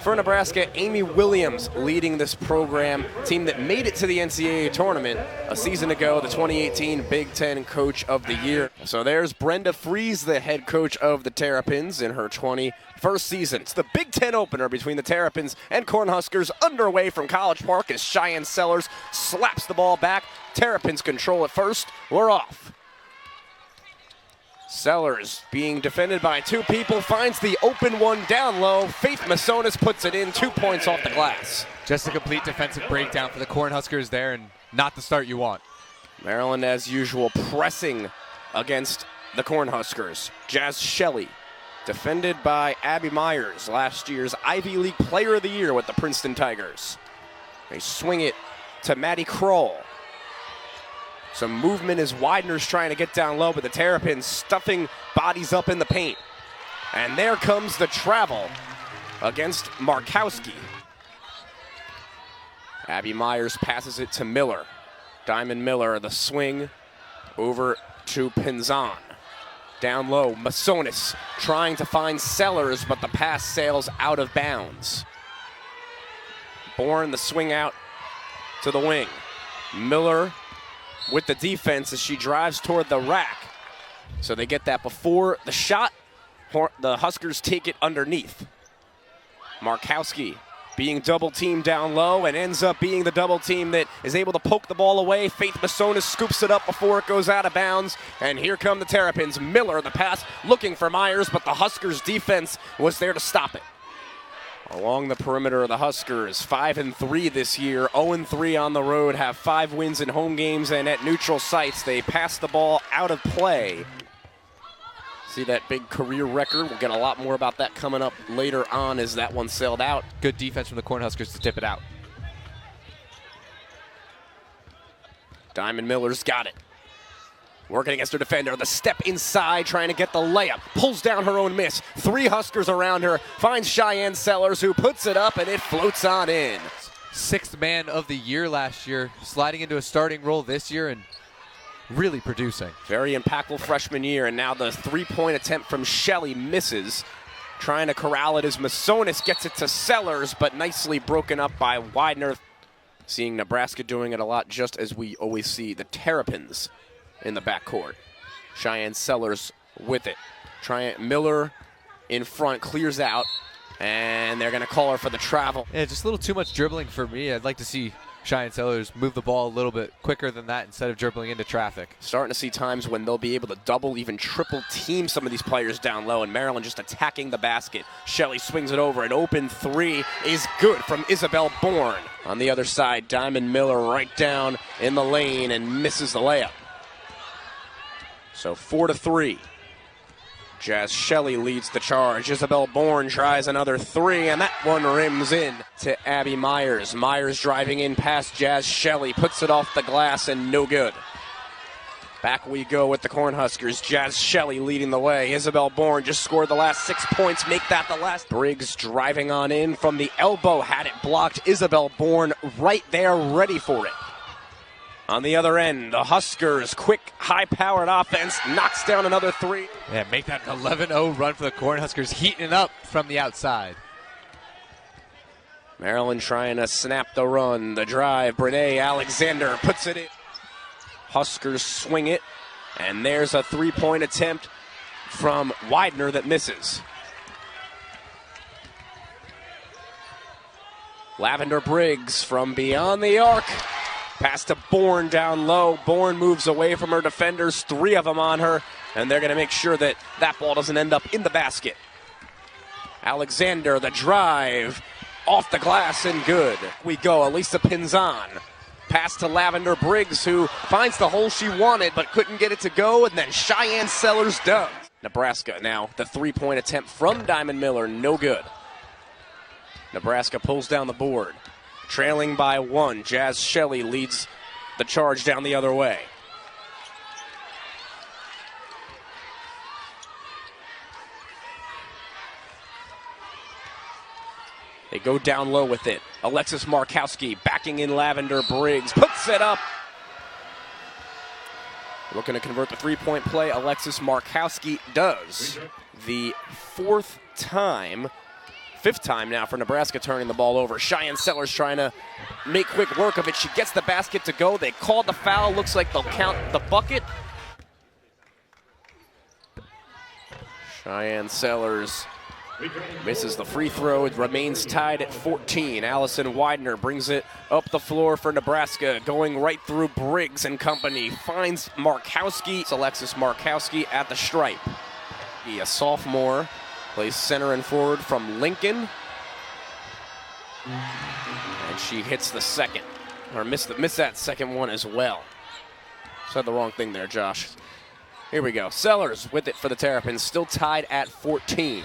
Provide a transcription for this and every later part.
For Nebraska, Amy Williams leading this program, team that made it to the NCAA tournament a season ago, the 2018 Big Ten Coach of the Year. So there's Brenda Fries, the head coach of the Terrapins in her 21st season. It's the Big Ten opener between the Terrapins and Cornhuskers underway from College Park as Cheyenne Sellers slaps the ball back. Terrapins control it first. We're off. Sellers being defended by two people, finds the open one down low. Faith Masonis puts it in, 2 points off the glass. Just a complete defensive breakdown for the Cornhuskers there, and not the start you want. Maryland, as usual, pressing against the Cornhuskers. Jaz Shelley, defended by Abby Myers, last year's Ivy League Player of the Year with the Princeton Tigers. They swing it to Maddie Kroll. Some movement as Weidner's trying to get down low, but the Terrapins stuffing bodies up in the paint. And there comes the travel against Markowski. Abby Myers passes it to Miller. Diamond Miller, the swing over to Pinzan. Down low, Masonis trying to find Sellers, but the pass sails out of bounds. Bourne, the swing out to the wing. Miller with the defense as she drives toward the rack. So they get that before the shot. The Huskers take it underneath. Markowski being double teamed down low and ends up being the double team that is able to poke the ball away. Faith Masonis scoops it up before it goes out of bounds. And here come the Terrapins. Miller, the pass, looking for Myers, but the Huskers defense was there to stop it. Along the perimeter of the Huskers, 5-3 this year, 0-3 on the road, have 5 wins in home games and at neutral sites. They pass the ball out of play. See that big career record? We'll get a lot more about that coming up later on as that one sailed out. Good defense from the Cornhuskers to tip it out. Diamond Miller's got it. Working against her defender, the step inside, trying to get the layup. Pulls down her own miss. 3 Huskers around her. Finds Cheyenne Sellers, who puts it up, and it floats on in. 6th man of the year last year, sliding into a starting role this year and really producing. Very impactful freshman year, and now the 3-point attempt from Shelley misses. Trying to corral it as Masonis gets it to Sellers, but nicely broken up by Weidner. Seeing Nebraska doing it a lot, just as we always see the Terrapins in the backcourt. Cheyenne Sellers with it. Miller in front, clears out, and they're going to call her for the travel. Yeah, just a little too much dribbling for me. I'd like to see Cheyenne Sellers move the ball a little bit quicker than that instead of dribbling into traffic. Starting to see times when they'll be able to double, even triple team some of these players down low, and Maryland just attacking the basket. Shelley swings it over. An open 3 is good from Isabelle Bourne. On the other side, Diamond Miller right down in the lane and misses the layup. So 4-3. Jaz Shelley leads the charge. Isabelle Bourne tries another 3, and that one rims in to Abby Myers. Myers driving in past Jaz Shelley, puts it off the glass and no good. Back we go with the Cornhuskers. Jaz Shelley leading the way. Isabelle Bourne just scored the last 6 points, make that the last. Briggs driving on in from the elbow, had it blocked. Isabelle Bourne right there, ready for it. On the other end, the Huskers, quick, high-powered offense, knocks down another 3. Yeah, make that an 11-0 run for the Cornhuskers, heating up from the outside. Maryland trying to snap the run, the drive. Brene Alexander puts it in. Huskers swing it, and there's a 3-point attempt from Weidner that misses. Lavender Briggs from beyond the arc. Pass to Bourne down low. Bourne moves away from her defenders, 3 of them on her, and they're going to make sure that that ball doesn't end up in the basket. Alexander, the drive, off the glass and good. We go, Elisa Pinzan. Pass to Lavender Briggs, who finds the hole she wanted but couldn't get it to go, and then Cheyenne Sellers does. Nebraska now, the 3-point attempt from Diamond Miller, no good. Nebraska pulls down the board. Trailing by 1, Jaz Shelley leads the charge down the other way. They go down low with it. Alexis Markowski backing in Lavender Briggs, puts it up. Looking to convert the 3-point play. Alexis Markowski does. The 4th time 5th time now for Nebraska turning the ball over. Cheyenne Sellers trying to make quick work of it. She gets the basket to go. They called the foul. Looks like they'll count the bucket. Cheyenne Sellers misses the free throw. It remains tied at 14. Allison Weidner brings it up the floor for Nebraska, going right through Briggs and company. Finds Markowski. It's Alexis Markowski at the stripe. A sophomore, plays center and forward from Lincoln. And she hits the second, or missed that second one as well. Said the wrong thing there, Josh. Here we go. Sellers with it for the Terrapins, still tied at 14.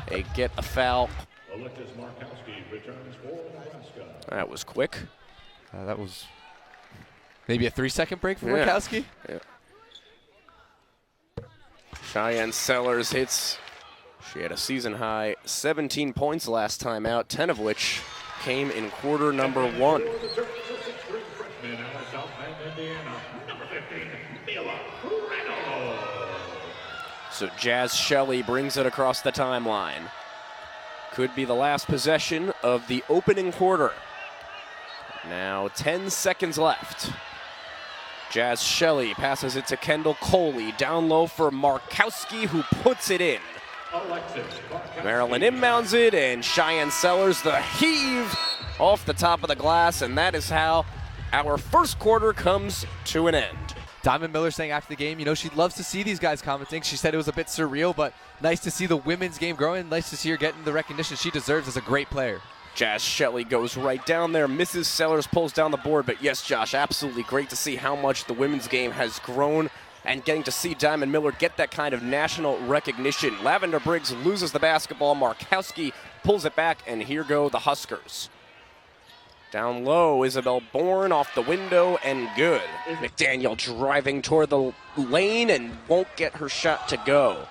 They get the foul. Alexis Markowski returns for Nebraska. That was quick. That was maybe a 3-second break for Markowski. Yeah. Cheyenne Sellers hits. She had a season high 17 points last time out, 10 of which came in quarter number 1. So Jaz Shelley brings it across the timeline. Could be the last possession of the opening quarter. Now 10 seconds left. Jaz Shelley passes it to Kendall Coley. Down low for Markowski, who puts it in. Maryland inbounds it, and Cheyenne Sellers the heave off the top of the glass, and that is how our first quarter comes to an end. Diamond Miller saying after the game, you know, she loves to see these guys commenting. She said it was a bit surreal, but nice to see the women's game growing. Nice to see her getting the recognition she deserves as a great player. Jaz Shelley goes right down there. Misses Sellers, pulls down the board. But yes, Josh, absolutely great to see how much the women's game has grown and getting to see Diamond Miller get that kind of national recognition. Lavender Briggs loses the basketball. Markowski pulls it back, and here go the Huskers. Down low, Isabelle Bourne off the window, and good. McDaniel driving toward the lane and won't get her shot to go.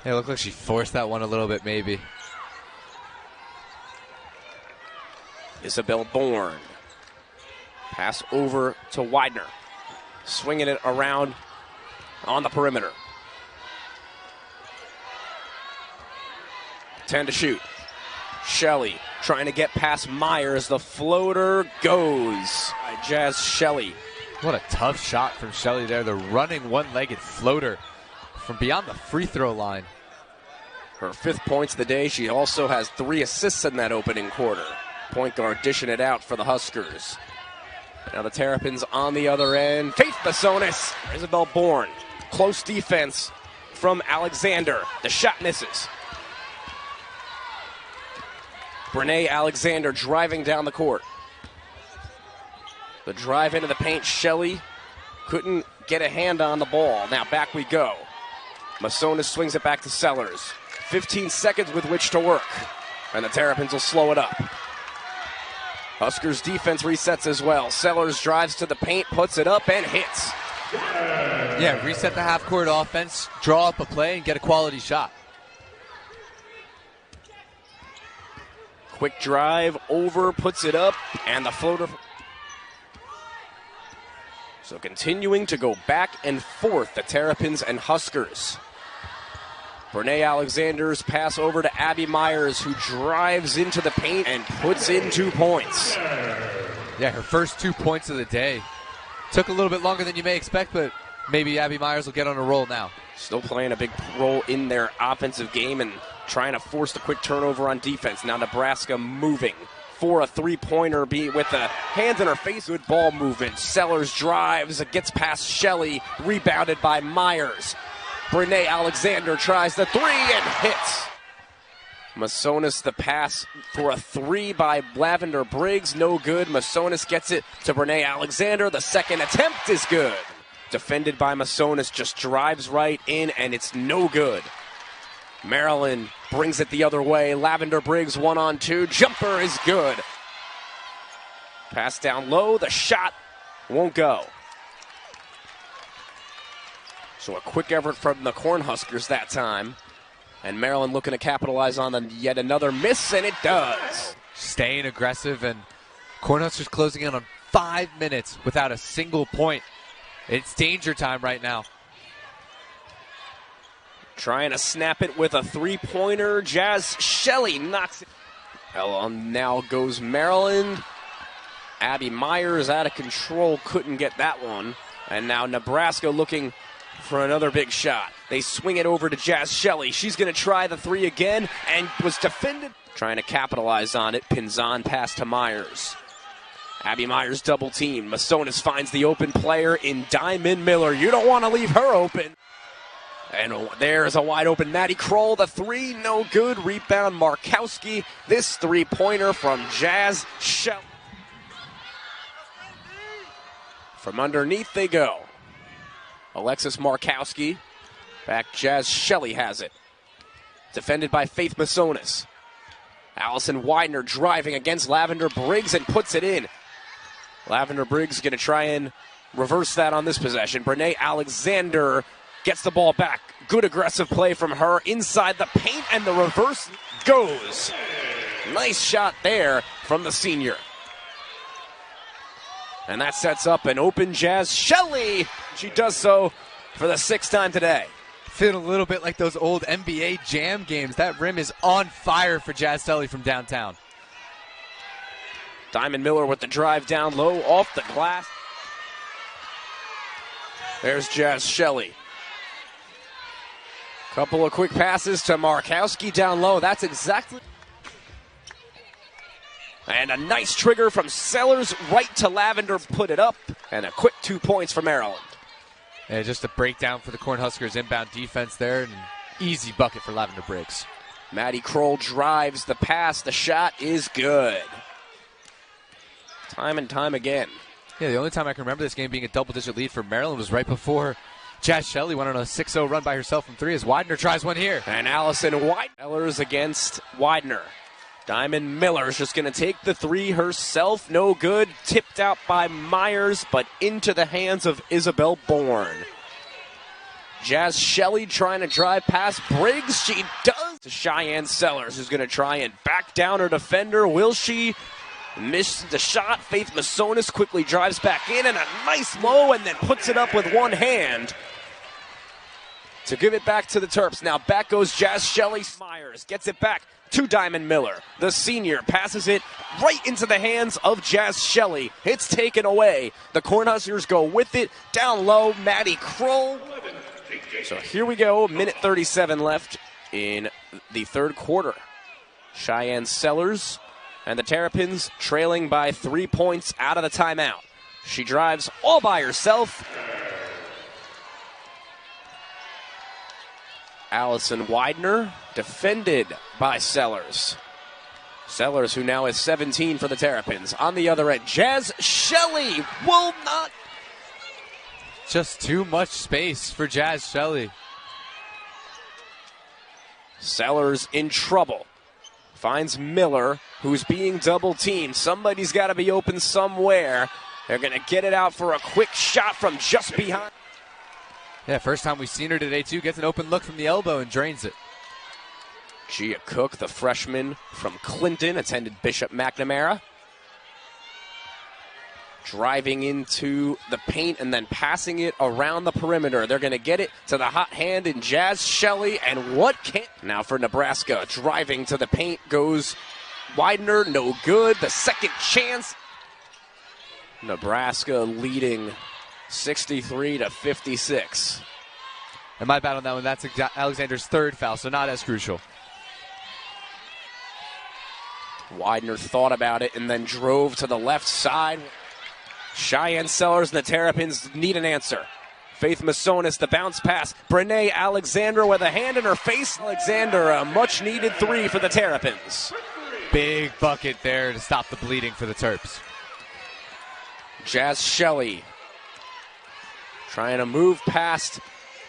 It looked like she forced that one a little bit, maybe. Isabelle Bourne. Pass over to Weidner. Swinging it around on the perimeter. 10 to shoot. Shelley trying to get past Myers. The floater goes by Jaz Shelley. What a tough shot from Shelley there. The running one-legged floater from beyond the free throw line. Her 5th points of the day. She also has 3 assists in that opening quarter. Point guard dishing it out for the Huskers. Now the Terrapins on the other end. Faith Massonis. Isabelle Bourne. Close defense from Alexander. The shot misses. Brene Alexander driving down the court. The drive into the paint. Shelley couldn't get a hand on the ball. Now back we go. Massonis swings it back to Sellers. 15 seconds with which to work. And the Terrapins will slow it up. Huskers defense resets as well. Sellers drives to the paint, puts it up, and hits. Yeah, reset the half-court offense, draw up a play, and get a quality shot. Quick drive over, puts it up, and the floater. So continuing to go back and forth, the Terrapins and Huskers. Brene Alexander's pass over to Abby Myers, who drives into the paint and puts in 2 points. Yeah, her first 2 points of the day. Took a little bit longer than you may expect, but maybe Abby Myers will get on a roll now. Still playing a big role in their offensive game and trying to force the quick turnover on defense. Now Nebraska moving for a three-pointer with a hands in her face. Good ball movement. Sellers drives, it gets past Shelley, rebounded by Myers. Brene Alexander tries the 3 and hits. Massonis the pass for a 3 by Lavender Briggs. No good. Massonis gets it to Brene Alexander. The second attempt is good. Defended by Massonis, just drives right in, and it's no good. Maryland brings it the other way. Lavender Briggs 1-on-2. Jumper is good. Pass down low. The shot won't go. So a quick effort from the Cornhuskers that time. And Maryland looking to capitalize on yet another miss, and it does. Staying aggressive, and Cornhuskers closing in on 5 minutes without a single point. It's danger time right now. Trying to snap it with a three-pointer. Jaz Shelley knocks it. Now goes Maryland. Abby Myers out of control, couldn't get that one. And now Nebraska looking for another big shot. They swing it over to Jaz Shelley. She's going to try the three again and was defended. Trying to capitalize on it. Pinzon pass to Myers. Abby Myers double team. Masonis finds the open player in Diamond Miller. You don't want to leave her open. And there's a wide open Maddie Kroll. The three, no good. Rebound Markowski. This three-pointer from Jaz Shelley. From underneath they go. Alexis Markowski. Back Jaz Shelley has it. Defended by Faith Masonis. Allison Weidner driving against Lavender Briggs and puts it in. Lavender Briggs going to try and reverse that on this possession. Brene Alexander gets the ball back. Good aggressive play from her inside the paint, and the reverse goes. Nice shot there from the senior. And that sets up an open Jaz Shelley. She does so for the sixth time today. Feeling a little bit like those old NBA Jam games. That rim is on fire for Jaz Shelley from downtown. Diamond Miller with the drive down low off the glass. There's Jaz Shelley. Couple of quick passes to Markowski down low. That's exactly. And a nice trigger from Sellers right to Lavender. Put it up. And a quick 2 points for Maryland. Yeah, just a breakdown for the Cornhuskers inbound defense there. And easy bucket for Lavender Briggs. Maddie Kroll drives the pass. The shot is good. Time and time again. Yeah, the only time I can remember this game being a double-digit lead for Maryland was right before Jaz Shelley went on a 6-0 run by herself from three as Weidner tries one here. And Allison Weidner against Weidner. Diamond Miller's just going to take the three herself. No good. Tipped out by Myers, but into the hands of Isabelle Bourne. Jaz Shelley trying to drive past Briggs. She does. To Cheyenne Sellers, who's going to try and back down her defender. Will she miss the shot? Faith Masonis quickly drives back in, and a nice low, and then puts it up with one hand to give it back to the Terps. Now back goes Jaz Shelley. Myers gets it back to Diamond Miller. The senior passes it right into the hands of Jaz Shelley. It's taken away. The Cornhuskers go with it. Down low, Maddie Kroll. So here we go, minute 37 left in the third quarter. Cheyenne Sellers and the Terrapins trailing by 3 points out of the timeout. She drives all by herself. Allison Weidner defended by Sellers. Sellers, who now is 17 for the Terrapins. On the other end, Jaz Shelley will not. Just too much space for Jaz Shelley. Sellers in trouble. Finds Miller, who's being double teamed. Somebody's got to be open somewhere. They're going to get it out for a quick shot from just behind. Yeah, first time we've seen her today, too. Gets an open look from the elbow and drains it. Gia Cook, the freshman from Clinton, attended Bishop McNamara. Driving into the paint and then passing it around the perimeter. They're going to get it to the hot hand in Jaz Shelley. And what can... Now for Nebraska, driving to the paint goes Weidner. No good. The second chance. Nebraska leading 63-56. And my bad on that one. That's Alexander's third foul, so not as crucial. Weidner thought about it and then drove to the left side. Cheyenne Sellers and the Terrapins need an answer. Faith Masonis, the bounce pass. Brene Alexander with a hand in her face. Alexander, a much-needed three for the Terrapins. Big bucket there to stop the bleeding for the Terps. Jaz Shelley trying to move past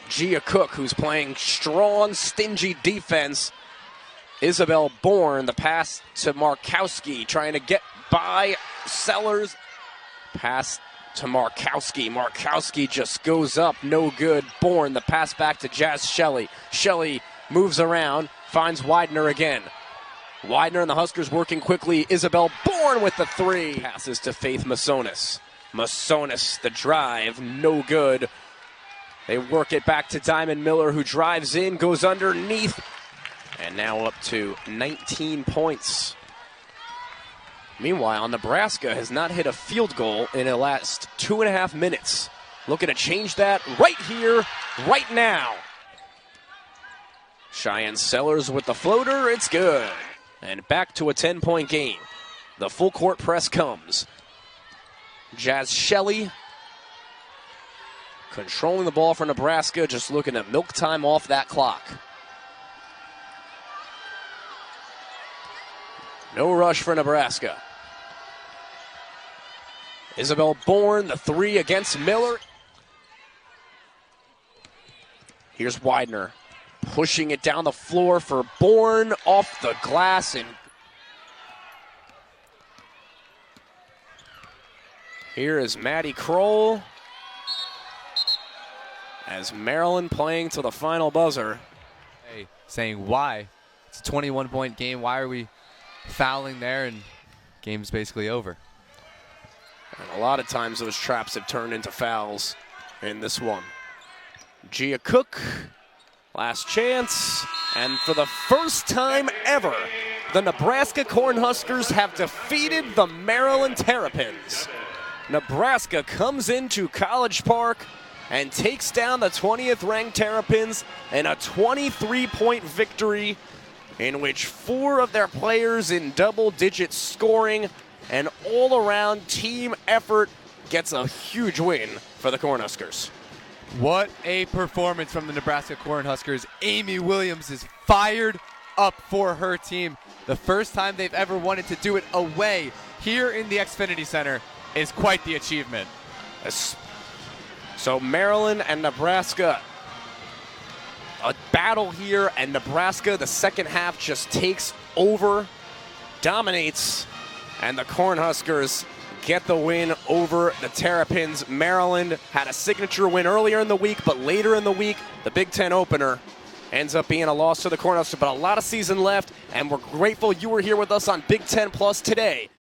Gia Cook, who's playing strong, stingy defense. Isabelle Bourne, the pass to Markowski, trying to get by Sellers. Pass to Markowski. Markowski just goes up, no good. Bourne, the pass back to Jaz Shelley. Shelley moves around, finds Weidner again. Weidner and the Huskers working quickly. Isabelle Bourne with the three. Passes to Faith Masonis. Masonis, the drive, no good. They work it back to Diamond Miller, who drives in, goes underneath, and now up to 19 points. Meanwhile, Nebraska has not hit a field goal in the last 2.5 minutes. Looking to change that right here, right now. Cheyenne Sellers with the floater, it's good. And back to a 10-point game. The full court press comes. Jaz Shelley controlling the ball for Nebraska, just looking at milk time off that clock. No rush for Nebraska. Isabelle Bourne, the three against Miller. Here's Weidner pushing it down the floor for Bourne, off the glass. And here is Maddie Kroll as Maryland playing to the final buzzer. Hey, saying why? It's a 21-point game. Why are we fouling there? And game's basically over. And a lot of times those traps have turned into fouls in this one. Gia Cook, last chance. And for the first time ever, the Nebraska Cornhuskers have defeated the Maryland Terrapins. Nebraska comes into College Park and takes down the 20th ranked Terrapins in a 23-point victory in which 4 of their players in double-digit scoring. An all-around team effort gets a huge win for the Cornhuskers. What a performance from the Nebraska Cornhuskers. Amy Williams is fired up for her team. The first time they've ever wanted to do it away here in the Xfinity Center is quite the achievement. So Maryland and Nebraska, a battle here, and Nebraska, the second half, just takes over, dominates, and the Cornhuskers get the win over the Terrapins. Maryland had a signature win earlier in the week, but later in the week, the Big Ten opener ends up being a loss to the Cornhuskers. But a lot of season left, and we're grateful you were here with us on Big Ten Plus today.